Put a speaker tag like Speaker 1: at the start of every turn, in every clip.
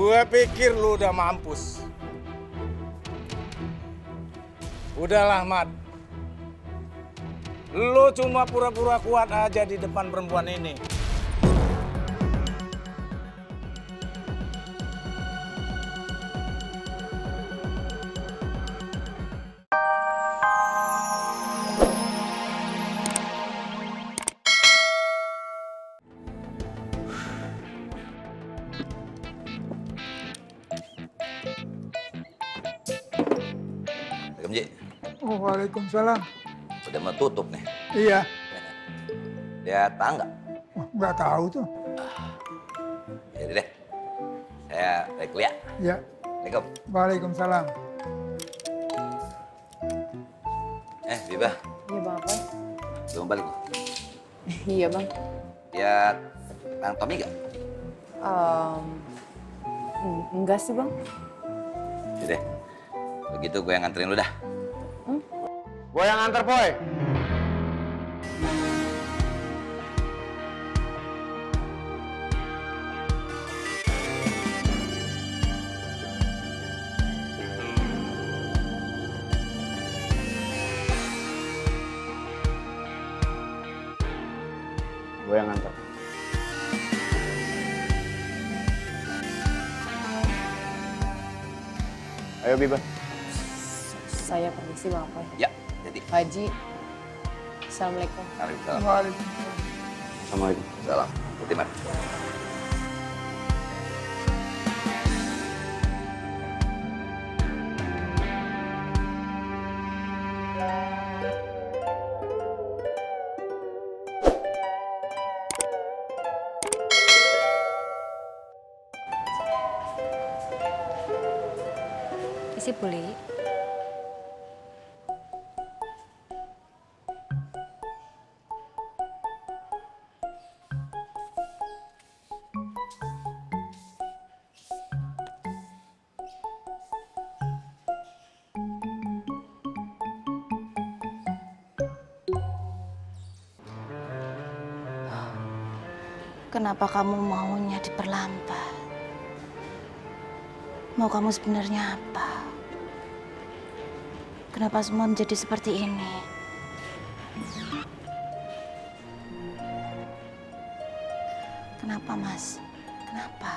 Speaker 1: Gue pikir lu udah mampus. Udahlah, Mat. Lu cuma pura-pura kuat aja di depan perempuan ini.
Speaker 2: Ji.
Speaker 3: Oh, waalaikumsalam.
Speaker 2: Udah mau tutup nih.
Speaker 3: Iya.
Speaker 2: Lihat tangga.
Speaker 3: Oh, nggak tahu tuh.
Speaker 2: Jadi deh. Saya balik dulu ya.
Speaker 3: Iya.
Speaker 2: Assalamualaikum.
Speaker 3: Waalaikumsalam.
Speaker 2: Biba.
Speaker 4: Iya bang apa?
Speaker 2: Belum balik lu.
Speaker 4: Iya bang.
Speaker 2: Lihat Bang Tommy gak?
Speaker 4: Enggak sih bang.
Speaker 2: Jadi deh. Begitu gue yang nganterin lu dah.
Speaker 1: Gue yang nganter, Boy. Gue yang nganter. Ayo, Biba.
Speaker 4: Saya permisi bang apa?
Speaker 2: Ya, jadi.
Speaker 4: Pak Haji. Assalamualaikum.
Speaker 2: Waalaikumsalam.
Speaker 3: Waalaikumsalam.
Speaker 1: Assalamualaikum.
Speaker 2: Salam. Putih, Mat.
Speaker 5: Isi Puli.
Speaker 6: Kenapa kamu maunya diperlambat? Mau kamu sebenarnya apa? Kenapa semua menjadi seperti ini? Kenapa, Mas? Kenapa?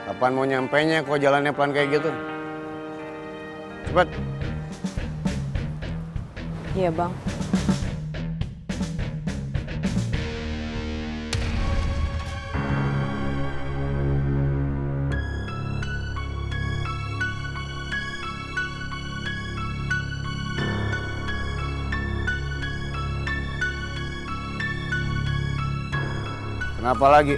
Speaker 1: Kapan mau nyampainya kok jalannya pelan kayak gitu? Cepet.
Speaker 4: Iya bang.
Speaker 1: Kenapa lagi?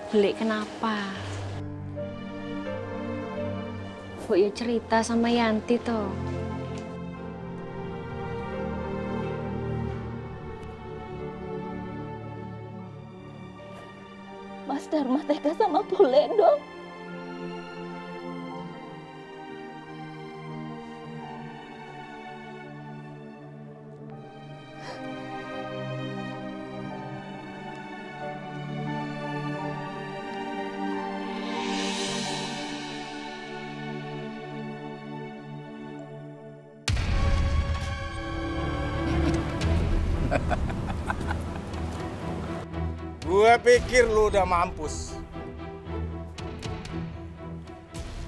Speaker 5: Beli kenapa? Bu ya cerita sama Yanti toh.
Speaker 6: Mas Dharma tega sama Bule dong.
Speaker 1: Gue pikir lu udah mampus.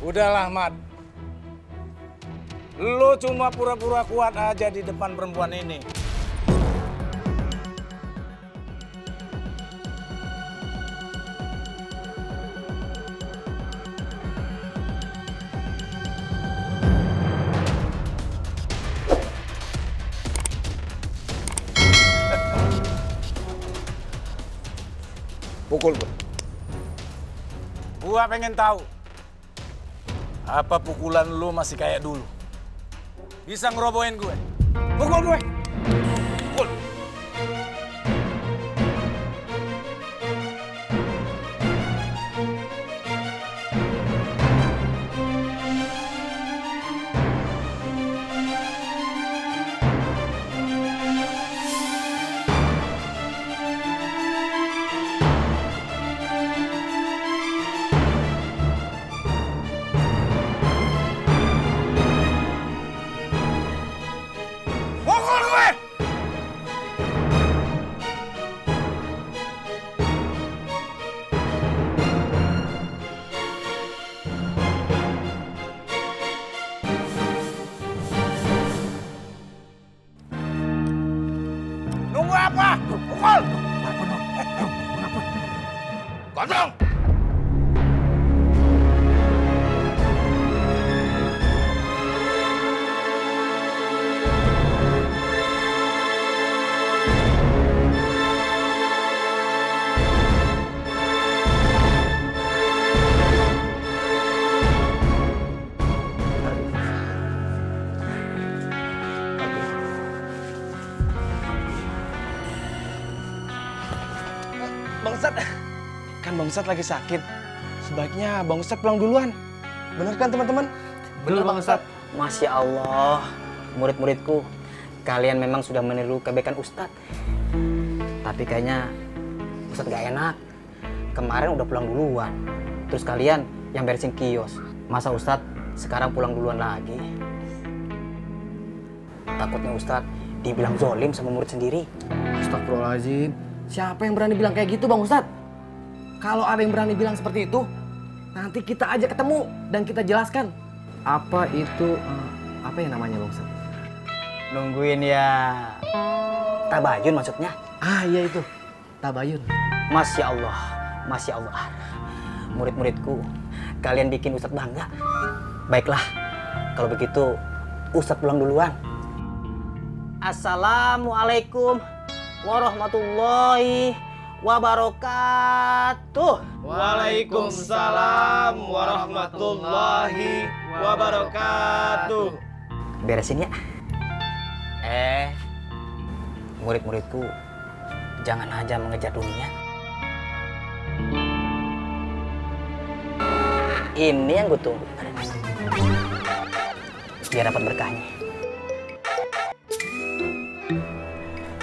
Speaker 1: Udahlah, Mat. Lu cuma pura-pura kuat aja di depan perempuan ini. mukul gue?
Speaker 7: Gua pengen tahu. Apa pukulan lu masih kayak dulu? Bisa ngerobohin gue? Pukul gue! Pukul! Pukul gue! Nunggu apa? Pukul! Gondrong!
Speaker 8: Bang Ustadz, kan Bang Ustadz lagi sakit. Sebaiknya Bang Ustadz pulang duluan. Bener kan teman-teman?
Speaker 9: Bener Bang Ustadz. Masya Allah, murid-muridku, kalian memang sudah meniru kebaikan Ustadz. Tapi kayaknya Ustadz gak enak. Kemarin udah pulang duluan. Terus kalian yang beresin kios. Masa Ustadz sekarang pulang duluan lagi? Takutnya Ustadz dibilang zolim sama murid sendiri. Astagfirullahaladzim. Siapa yang berani bilang kayak gitu Bang Ustadz? Kalau ada yang berani bilang seperti itu, nanti kita aja ketemu dan kita jelaskan. Apa itu, apa yang namanya Bang Ustadz? Nungguin ya, tabayun maksudnya? Ah iya itu, tabayun. Masya Allah, Masya Allah. Murid-muridku, kalian bikin Ustadz bangga. Baiklah, kalau begitu Ustadz pulang duluan. Assalamualaikum warahmatullahi wabarakatuh.
Speaker 8: Waalaikumsalam warahmatullahi wabarakatuh.
Speaker 9: Beresin ya. Murid-muridku, jangan aja mengejar dunia. Ini yang gue tunggu. Biar dapat berkahnya.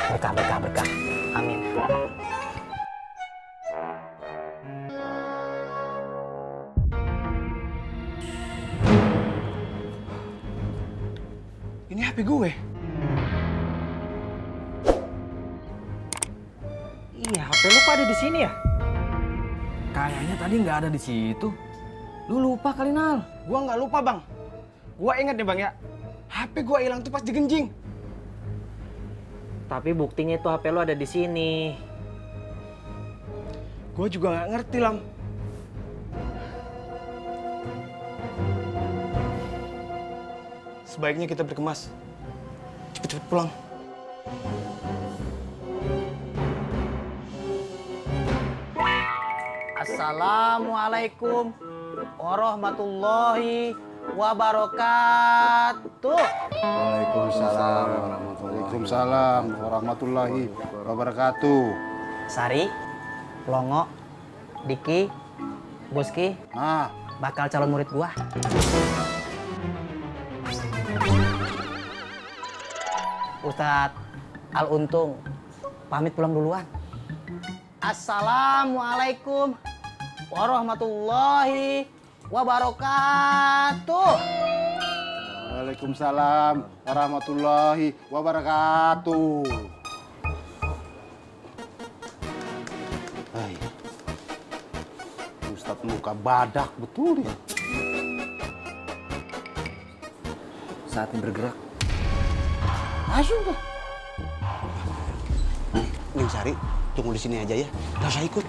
Speaker 9: Berkah, berkah, berkah. Amin.
Speaker 8: Ini HP gue.
Speaker 9: Iya, HP lu kok ada di sini ya? Kayaknya tadi nggak ada di situ. Lu lupa kali, Nal.
Speaker 8: Gua nggak lupa Bang. Gua inget nih Bang ya. HP gua hilang tuh pas digenjing.
Speaker 9: Tapi buktinya itu HP lu ada di sini.
Speaker 8: Gua juga nggak ngerti Lam. Sebaiknya kita berkemas. Cepet-cepet pulang.
Speaker 9: Assalamualaikum warahmatullahi wabarakatuh.
Speaker 10: Waalaikumsalam warahmatullahi wabarakatuh.
Speaker 9: Sari, Longo, Diki, Boski, bakal calon murid gua. Ustadz Al-Untung pamit pulang duluan. Assalamualaikum warahmatullahi wabarakatuh.
Speaker 10: Waalaikumsalam warahmatullahi wabarakatuh. Hai, Ustadz muka badak betul ya.
Speaker 9: Saatnya bergerak.
Speaker 10: Langsung tuh. Ning Sari, tunggu di sini aja ya. Gak usah ikut.